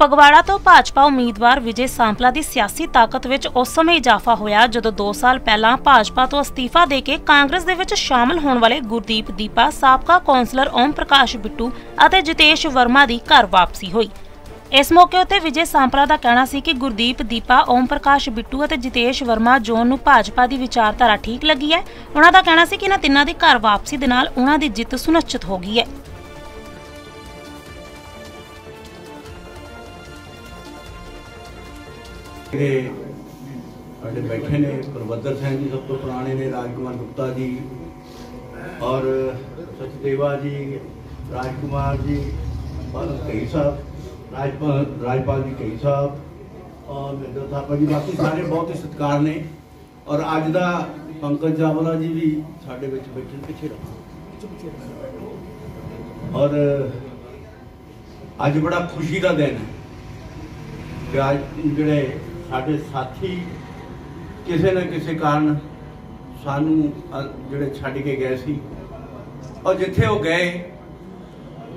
फगवाड़ा तो भाजपा उम्मीदवार विजय सांपला की सियासी ताकत विच उस समय इजाफा होया जदों 2 साल पहला भाजपा तो अस्तीफा देके कांग्रेस दे विच शामिल होने वाले गुरदीप दीपा, साबका कौंसलर ओम प्रकाश बिट्टू और जितेश वर्मा की घर वापसी हुई। इस मौके उत्ते विजय सांपला का कहना सी कि गुरदीप दीपा, ओम प्रकाश बिट्टू और जितेश वर्मा जोन नूं भाजपा की विचारधारा ठीक लगी है। उन्हां दा कहना सी कि इन्हां तिन्नां दी घर वापसी दे नाल उन्हां दी जित सुनिश्चित हो गई है। बैठे ने परबद्र सिंह जी सब तो पुराने ने, राजकुमार गुप्ता जी और सचदेवा जी, राजकुमार जी और कई साहब, राजपाल जी कई साहब और मिर्जा थापा जी, बाकी सारे बहुत ही सत्कार ने। और अज का पंकज चावला जी भी साढ़े बैठे पिछे रहो। और अज बड़ा खुशी का दिन है कि अज जोड़े साढ़े साथी किसी न किसी कारण सानू जोड़े छड्ड के गए सी और जिथे वो गए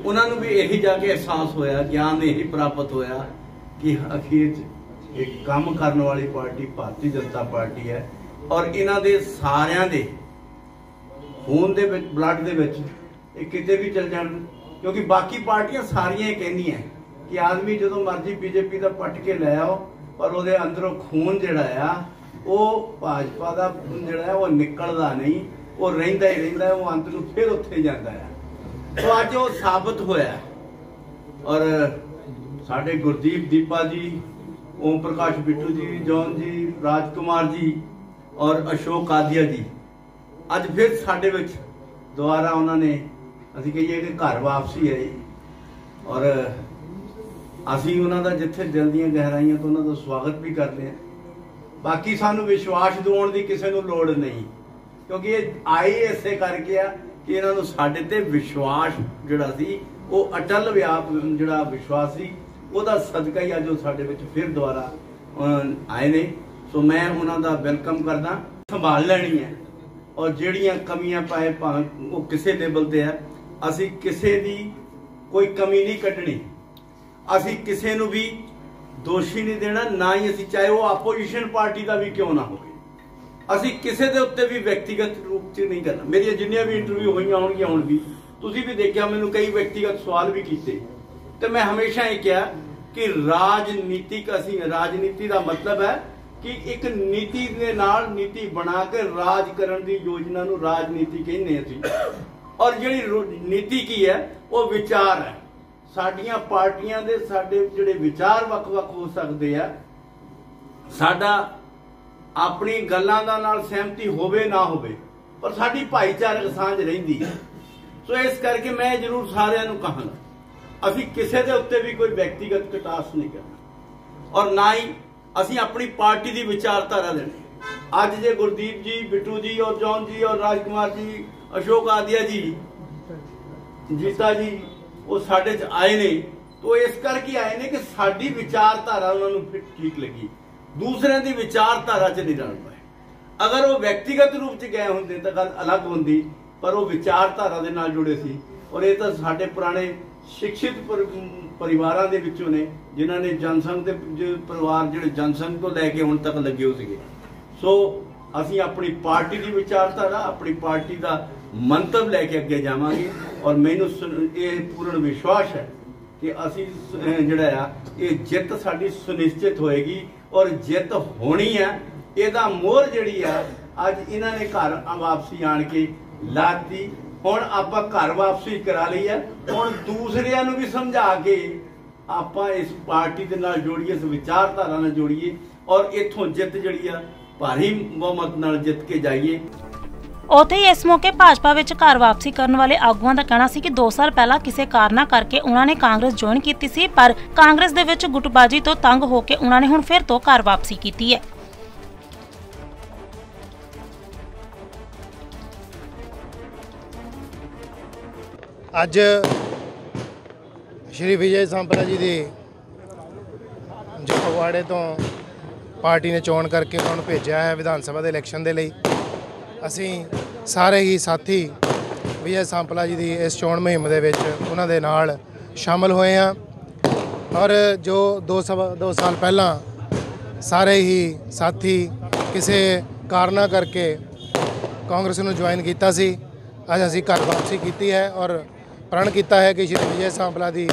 उन्होंने भी यही जाके एहसास होया, ज्ञान यही प्राप्त होया कि अखीर एक काम करने वाली पार्टी भारतीय जनता पार्टी है। और इन्हां दे सारियां दे खून दे विच, ब्लड दे विच किते भी चल जाण, क्योंकि बाकी पार्टियां सारियां कहनियां कि आदमी जो मर्जी बीजेपी का पट के लै आओ पर वो अंदरों खून जिहड़ा आ वो भाजपा का जिहड़ा वो निकलदा नहीं, वो रहिंदा ही रहिंदा, वो अंत नूं फिर उत्थे जांदा है। तो अज वो साबित होया। और साडे गुरदीप दीपा जी, ओम प्रकाश बिट्टू जी, जॉन जी, राजकुमार जी और अशोक आदिया जी अज फिर साडे विच दोबारा उन्होंने असीं कहिए कि घर वापसी है। और असीं उन्हां दा जिथे दिल दीआं गहराइयां तो उन्हां दा स्वागत भी करते हैं। बाकी सानू विश्वास दिवाउण दी किसी नूं लोड़ नहीं, क्योंकि ये आए इसे करके आ कि इन्होंने साडे ते विश्वास जिहड़ा सी वो अटल जिहड़ा विश्वास सी उहदा सदका ही अज साडे विच फिर दोबारा आए ने। सो मैं उन्हां दा वेलकम करदा, संभाल लैनी है। और जिहड़ियां कमियां पाए भावें वो किसी लेवल ते है, असीं किसी दी कोई कमी नहीं कड्ढणी, असीं किसी नूं भी दोषी नहीं देना, ना ही असीं चाहे वो आपोजिशन पार्टी का भी क्यों ना हो, असीं किसी के उत्ते भी व्यक्तिगत रूप से नहीं करना। मेरी जिन्नियां भी इंटरव्यू हुई होणगियां हुण भी तुसीं भी देखिया, मैनूं कई व्यक्तिगत सवाल भी कीते तो मैं हमेशा ये कहा कि राजनीतिक असीं राजनीति का मतलब है कि एक नीति के नाल नीति बना के राज करन दी योजना नूं राजनीति कहने असीं। और जिहड़ी नीति की है वो विचार है। साडियां पार्टियां दे साडे जिहड़े विचार वख-वख हो सकते हैं, साडा अपनी गल्लां दा नाल सहमति होवे ना होवे पर साडी भाईचारक सांझ रहिंदी है। सो इस करके मैं जरूर सारिआं नूं कहांगा असीं किसी दे उत्ते भी कोई व्यक्तिगत कटास नहीं करना और ना ही असीं अपनी पार्टी की विचारधारा देनी। अज जे गुरदीप जी, बिट्टू जी और जॉन जी और राजकुमार जी, अशोक आदिया जी, जीता जी वो साडे च आए ने, तो इस करके आए ने कि साडी विचारधारा उन्होंने फिर ठीक लगी, दूसरे की विचारधारा च नहीं रल पाए। अगर वो व्यक्तिगत रूप से गए होंगे तो गल अलग होंगी, पर वो विचारधारा के नाल जुड़े सी। और ये तो साडे पुराने शिक्षित परिवारों के विचों ने जिन्हों ने जनसंघ के परिवार जो जनसंघ तो लैके हुण तक लगे हो सके। सो असीं अपनी पार्टी की विचारधारा, अपनी पार्टी का मंतव लैके अगे जावांगे। और मैनूं ये पूर्ण विश्वास है कि असीं जिहड़ा ये जित साडी सुनिश्चित होएगी और जित होनी है। इहदा मोहर जिहड़ी आ अज इन्हां ने घर वापसी आण के लाती, हुण आपां घर वापसी करा लई है। हुण दूसरिਆਂ ਨੂੰ भी समझा के आपां इस पार्टी दे नाल जोड़ीए, इस विचारधारा नाल जोड़ीए और इत्थों जित जिहड़ी आ भारी बहुमत नाल जित के जाइए। उत्थे ही इस मौके भाजपा विच घर वापसी करने वाले आगुआं दा कहना सी कि 2 साल पहला किसी कारणा करके उन्होंने कांग्रेस ज्वाइन की सी, पर कांग्रेस दे विच गुटबाजी तो तंग होकर उन्होंने हुण फिर तो घर वापसी की है। अज श्री विजय सांपला जी की जो फगवाड़े तो पार्टी ने चोण करके उन्होंने भेजा है विधान सभा के इलैक्शन के लिए, असी सारे ही साथी विजय सांपला जी की इस चोण मुहिम के उन्होंने नाल शामिल हुए हैं। और जो 2 साल पहला सारे ही साथी किसी कारणा करके कांग्रेस में ज्वाइन किया सी, अज असी घर वापसी की है और प्रण किया है कि श्री विजय सांपला की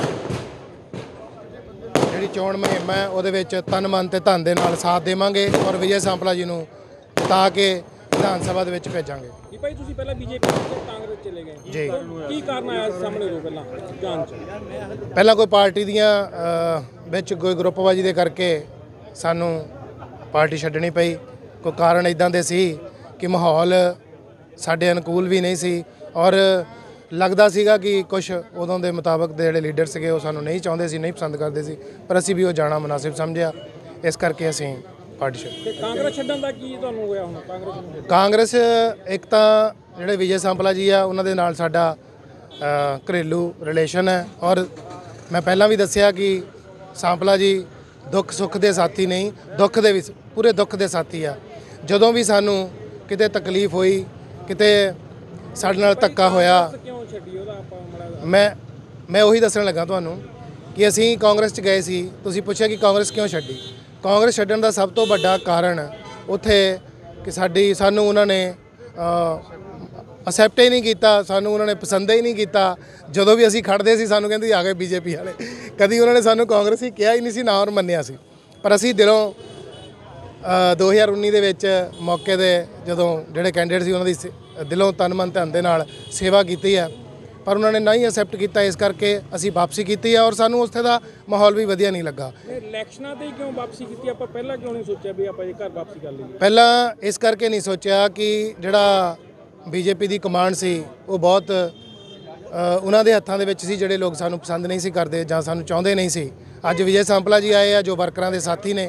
जी चोण मुहिम है वो तन मन ते धन दे नाल साथ देवांगे और विजय सांपला जी को जिता के विधान सभा भेजांगे। भाई तुसीं पहला बीजेपी तो कांग्रेस चले गए जी, की कारण आया सामने रो पहला जान च पहला कोई पार्टी दियां विच कोई ग्रुपबाजी दे करके सानू पार्टी छड्डनी पई। कोई कारण इदां दे सी कि माहौल साडे अनुकूल भी नहीं सी और लगदा सीगा कि कुछ उदों दे मुताबक दे जिहड़े लीडर सीगे वो सानू नहीं चाहुंदे सी, नहीं पसंद करदे सी, पर असीं भी वो जाना मुनासिब समझिया, इस करके असीं पार्टी छड्डी। कांग्रेस छड्डण दा की तुहानूं होया हुण कांग्रेस एक तां जिहड़े विजय सांपला जी आ उन्हां दे नाल साडा घरेलू रिलेशन है और मैं पहलां भी दस्सिया कि सांपला जी दुख सुख दे साथी नहीं, दुख दे भी पूरे दुख दे साथी आ। जदों भी सानू किते तकलीफ हुई, किते साडे नाल धक्का होया, मैं उही दस्सण लगा तुहानूं कि असीं कांग्रेस च गए सी। तुसीं पुछिआ कि कांग्रेस क्यों छड्डी। कांग्रेस छड्डण दा सब तो वड्डा कारण उत्थे कि सानू उन्हां ने असैप्ट ही नहीं किया, सानू उन्होंने पसंद ही नहीं किया। जदों भी असीं खड़दे सी सानू कहंदे आ गए बीजेपी वाले, कभी उन्होंने सानू कांग्रेस ही कहा ही नहीं सी ना और मन्निया सी। पर असीं दिलों 2019 दे विच मौके दे जदों जिहड़े कैंਡੀਡੇਟ सी उन्हां दी दिलों तन मन धन दे नाल सेवा कीती है, पर उन्होंने नहीं असैप्ट किया, इस करके असीं वापसी की है और सानू उत्थे दा माहौल भी वधिया नहीं लगा। इलैक्शनां ते क्यों वापसी की, आपां पहलां क्यों नहीं सोचिया भी आपां घर वापसी कर लईए। पहलां इस करके नहीं सोचिया कि जिहड़ा बीजेपी की कमांड सी वो बहुत उन्हां दे हत्थां दे विच सी, जिहड़े लोग सानू पसंद नहीं सी करदे जां सानू चाहुंदे नहीं सी। अज विजय सांपला जी आए आ जो वर्करां दे साथी ने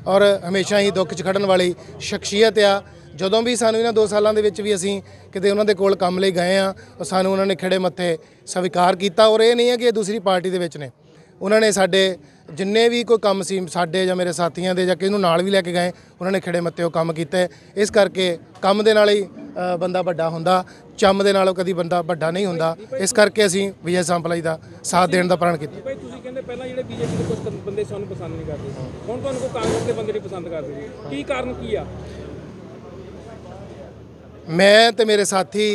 और हमेशा ही दुख च खड़न वाली शख्सियत आ। जदों भी सानू इन्हां 2 सालां दे विच भी असीं किते उन्हां दे कोल काम लई गए आ और सानू उन्हां ने खड़े मत्थे स्वीकार किया। और ये नहीं है कि ये दूसरी पार्टी दे विच ने, उन्होंने साडे जिन्ने भी कोई काम सी साडे जां मेरे साथियों दे जां किहनूं नाल भी लैके गए, उन्होंने खड़े मत्थे वो काम कीते। इस करके काम दे नाल ही बंदा वड्डा हुंदा, चम दे नाल कदी बंदा वड्डा नहीं हुंदा। इस करके असीं विजय सांपला जी दा साथ देण दा प्रण कीता। भाई तुसीं कहंदे पहलां जिहड़े बीजेपी दे कुछ बंदे सानू पसंद नहीं करदे, हुण तुहानूं कोई कांग्रेस दे बंदे नहीं पसंद करदे, की कारण की आ? मैं ते मेरे साथी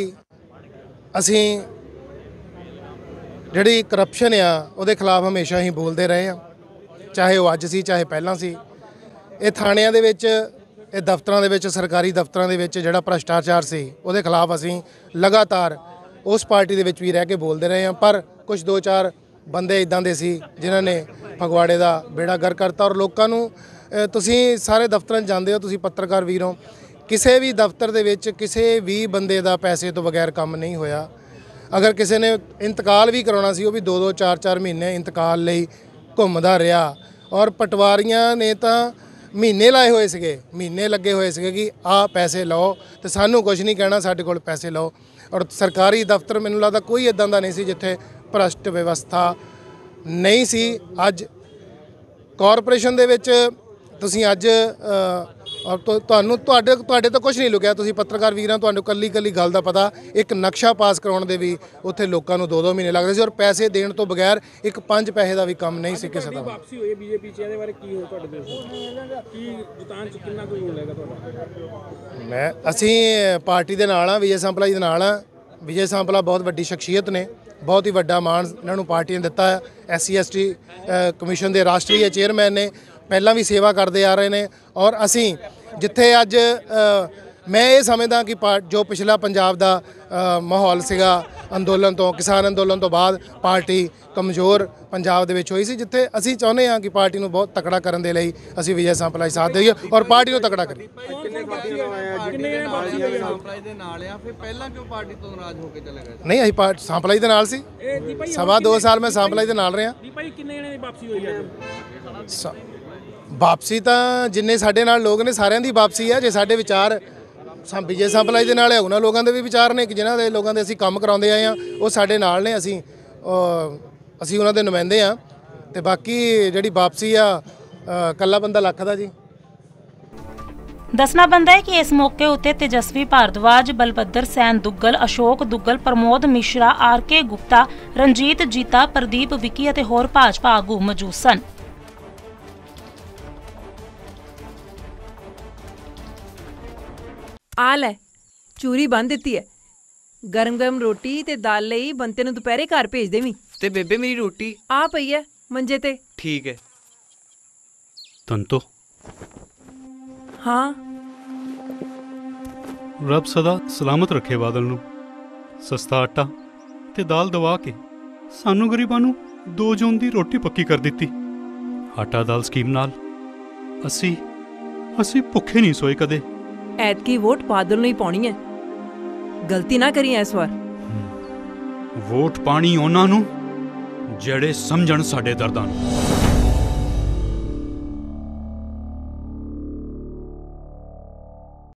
असीं जिहड़ी करप्शन आ उहदे खिलाफ हमेशा ही बोलते रहे हैं, चाहे वो अज सी चाहे पहलां सी। ये थाणिਆਂ ਦੇ ਵਿੱਚ ਇਹ ਦਫ਼ਤਰਾਂ ਦੇ ਵਿੱਚ ਸਰਕਾਰੀ ਦਫ਼ਤਰਾਂ ਦੇ ਵਿੱਚ ਜਿਹੜਾ ਭ੍ਰਸ਼ਟਾਚਾਰ ਸੀ ਉਹਦੇ ਖਿਲਾਫ ਅਸੀਂ ਲਗਾਤਾਰ ਉਸ ਪਾਰਟੀ ਦੇ ਵਿੱਚ ਵੀ ਰਹਿ ਕੇ ਬੋਲਦੇ ਰਹੇ ਹਾਂ। ਪਰ ਕੁਝ 2-4 ਬੰਦੇ ਇਦਾਂ ਦੇ ਸੀ ਜਿਨ੍ਹਾਂ ਨੇ ਫਗਵਾੜੇ ਦਾ ਬੇੜਾ ਗਰ ਕਰਤਾ। ਔਰ ਲੋਕਾਂ ਨੂੰ ਤੁਸੀਂ ਸਾਰੇ ਦਫ਼ਤਰਾਂ 'ਚ ਜਾਂਦੇ ਹੋ, ਤੁਸੀਂ ਪੱਤਰਕਾਰ ਵੀਰ ਹੋ, ਕਿਸੇ ਵੀ ਦਫ਼ਤਰ ਦੇ ਵਿੱਚ ਕਿਸੇ ਵੀ ਬੰਦੇ ਦਾ ਪੈਸੇ ਤੋਂ ਬਗੈਰ ਕੰਮ ਨਹੀਂ ਹੋਇਆ। ਅਗਰ ਕਿਸੇ ਨੇ ਇੰਤਕਾਲ ਵੀ ਕਰਾਉਣਾ ਸੀ ਉਹ ਵੀ 2-2 4-4 ਮਹੀਨੇ ਇੰਤਕਾਲ ਲਈ ਘੁੰਮਦਾ ਰਿਹਾ। ਔਰ ਪਟਵਾਰੀਆਂ ਨੇ ਤਾਂ ਮਹੀਨੇ ਲਾਏ ਹੋਏ ਸੀਗੇ, ਮਹੀਨੇ ਲੱਗੇ ਹੋਏ ਸੀਗੇ ਕਿ ਆਹ ਪੈਸੇ ਲਓ ਤੇ ਸਾਨੂੰ ਕੁਝ ਨਹੀਂ ਕਹਿਣਾ, ਸਾਡੇ ਕੋਲ ਪੈਸੇ ਲਓ। ਔਰ ਸਰਕਾਰੀ ਦਫ਼ਤਰ ਮੈਨੂੰ ਲੱਗਦਾ ਕੋਈ ਇਦਾਂ ਦਾ ਨਹੀਂ ਸੀ ਜਿੱਥੇ ਭ੍ਰਸ਼ਟ ਵਿਵਸਥਾ ਨਹੀਂ ਸੀ। ਅੱਜ ਕਾਰਪੋਰੇਸ਼ਨ ਦੇ ਵਿੱਚ ਤੁਸੀਂ ਅੱਜ ਤੁਹਾਡੇ ਤੋਂ ਕੁਝ ਨਹੀਂ ਲੁਕਿਆ, ਤੁਸੀਂ ਪੱਤਰਕਾਰ ਵੀਰਾਂ ਤੁਹਾਨੂੰ ਕੱਲੀ ਗੱਲ ਦਾ ਪਤਾ। ਇੱਕ ਨਕਸ਼ਾ ਪਾਸ ਕਰਾਉਣ ਦੇ ਵੀ ਉੱਥੇ ਲੋਕਾਂ ਨੂੰ 2-2 ਮਹੀਨੇ ਲੱਗਦੇ ਸੀ ਔਰ ਪੈਸੇ ਦੇਣ ਤੋਂ ਬਗੈਰ ਇੱਕ 5 ਪੈਸੇ ਦਾ ਵੀ ਕੰਮ ਨਹੀਂ ਸੀ ਕਿਸੇ ਦਾ। ਵਾਪਸੀ ਹੋਈ ਬੀਜੇਪੀ ਚ, ਇਹਦੇ ਬਾਰੇ ਕੀ ਹੋ ਤੁਹਾਡੇ ਦੇਸ਼ ਕੀ ਜਿਤਾਨ ਚ ਕਿੰਨਾ ਕੋਈ ਹੋਏਗਾ ਤੁਹਾਡਾ? ਅਸੀਂ ਪਾਰਟੀ ਦੇ ਨਾਲ ਆ, ਵਿਜੇ सांपला ਜੀ ਦੇ ਨਾਲ ਆ। ਵਿਜੇ सांपला ਬਹੁਤ ਵੱਡੀ ਸ਼ਖਸੀਅਤ ਨੇ, ਬਹੁਤ ਹੀ ਵੱਡਾ ਮਾਣ ਇਹਨਾਂ ਨੂੰ ਪਾਰਟੀ ਨੇ ਦਿੱਤਾ ਹੈ। SC ST ਕਮਿਸ਼ਨ ਦੇ ਰਾਸ਼ਟਰੀ ਚੇਅਰਮੈਨ ਨੇ, ਪਹਿਲਾਂ ਵੀ ਸੇਵਾ ਕਰਦੇ ਆ ਰਹੇ ਨੇ। ਔਰ ਅਸੀਂ ਜਿੱਥੇ ਅੱਜ ਮੈਂ ਇਹ ਸਮਝਦਾ ਕਿ ਜੋ ਪਿਛਲਾ ਪੰਜਾਬ ਦਾ ਮਾਹੌਲ ਸੀਗਾ ਅੰਦੋਲਨ ਤੋਂ, ਕਿਸਾਨ ਅੰਦੋਲਨ ਤੋਂ ਬਾਅਦ ਪਾਰਟੀ ਕਮਜ਼ੋਰ ਪੰਜਾਬ ਦੇ ਵਿੱਚ ਹੋਈ ਸੀ, ਜਿੱਥੇ ਅਸੀਂ ਚਾਹੁੰਦੇ ਹਾਂ ਕਿ ਪਾਰਟੀ ਨੂੰ ਬਹੁਤ ਤਕੜਾ ਕਰਨ ਦੇ ਲਈ ਅਸੀਂ ਵਿਜੇ सांपला ਜੀ ਸਾਥ ਦੇਈਏ ਔਰ ਪਾਰਟੀ ਨੂੰ ਤਕੜਾ ਕਰੀਏ। ਨਹੀਂ ਅਸੀਂ सांपला ਜੀ ਦੇ ਨਾਲ ਸੀ, 2.5 ਸਾਲ ਮੈਂ सांपला ਜੀ ਦੇ ਨਾਲ ਰਿਹਾ। ਵਾਪਸੀ ਤਾਂ ਜਿੰਨੇ ਸਾਡੇ ਨਾਲ ਲੋਕ ਨੇ ਸਾਰਿਆਂ ਦੀ ਵਾਪਸੀ ਹੈ। ਜੇ ਸਾਡੇ ਵਿਚਾਰ ਵਿਜੇ सांपला ਜੀ ਦੇ ਨਾਲ ਹੈ, ਉਹਨਾਂ ਲੋਕਾਂ ਦੇ ਵੀ ਵਿਚਾਰ ਨੇ ਕਿ ਜਿਨ੍ਹਾਂ ਦੇ ਲੋਕਾਂ ਦੇ ਅਸੀਂ ਕੰਮ ਕਰਾਉਂਦੇ ਆਏ ਹਾਂ ਉਹ ਸਾਡੇ ਨਾਲ ਨੇ, ਅਸੀਂ ਉਹਨਾਂ ਦੇ ਨੁਮਾਇੰਦੇ ਹਾਂ। ਤੇ ਬਾਕੀ ਜਿਹੜੀ ਵਾਪਸੀ ਆ ਕੱਲਾ ਬੰਦਾ ਲੱਖ ਦਾ ਜੀ। ਦੱਸਣਾ ਬੰਦਾ ਹੈ ਕਿ ਇਸ ਮੌਕੇ ਉੱਤੇ ਤੇਜਸਵੀ ਭਾਰਦਵਾਜ, ਬਲਬੱਦਰ ਸੈਨ ਦੁੱਗਲ, ਅਸ਼ੋਕ ਦੁੱਗਲ, ਪ੍ਰਮੋਦ ਮਿਸ਼ਰਾ, ਆਰ.ਕੇ. ਗੁਪਤਾ, ਰਣਜੀਤ ਜੀਤਾ, ਪ੍ਰਦੀਪ ਵਿੱਕੀ ਅਤੇ ਹੋਰ ਭਾਜਪਾ ਆਗੂ ਮੌਜੂਦ ਸਨ। ਆ ਲੈ ਚੂਰੀ ਬੰਨ ਦਿੱਤੀ ਹੈ। ਗਰਮ ਗਰਮ ਰੋਟੀ ਤੇ ਦਾਲ ਲਈ ਬੰਤੇ ਨੂੰ ਦੁਪਹਿਰੇ ਘਰ ਭੇਜ ਦੇਵੀਂ। ਤੇ ਬੇਬੇ ਮੇਰੀ ਰੋਟੀ ਆ ਪਈ ਹੈ ਮੰਜੇ ਤੇ। ਠੀਕ ਹੈ। ਤੰਤੋ ਹਾਂ ਰੱਬ ਸਦਾ ਸਲਾਮਤ ਰੱਖੇ ਬਾਦਲ ਨੂੰ। ਸਸਤਾ ਆਟਾ ਤੇ ਦਾਲ ਦਵਾ ਕੇ ਸਾਨੂੰ ਗਰੀਬਾਂ ਨੂੰ 2 ਜੂਨ ਦੀ ਰੋਟੀ ਪੱਕੀ ਕਰ ਦਿੱਤੀ। ਆਟਾ ਦਾਲ ਸਕੀਮ ਨਾਲ ਅਸੀਂ ਭੁੱਖੇ ਨਹੀਂ ਸੋਏ ਕਦੇ। ਐਤਕੀ ਵੋਟ ਬਾਦਲ ਨੂੰ ਹੀ ਪਾਉਣੀ ਹੈ, ਗਲਤੀ ਨਾ ਕਰੀ ਇਸ ਵਾਰ। ਵੋਟ ਪਾਣੀ ਉਹਨਾਂ ਨੂੰ ਜਿਹੜੇ ਸਮਝਣ ਸਾਡੇ ਦਰਦਾਂ ਨੂੰ।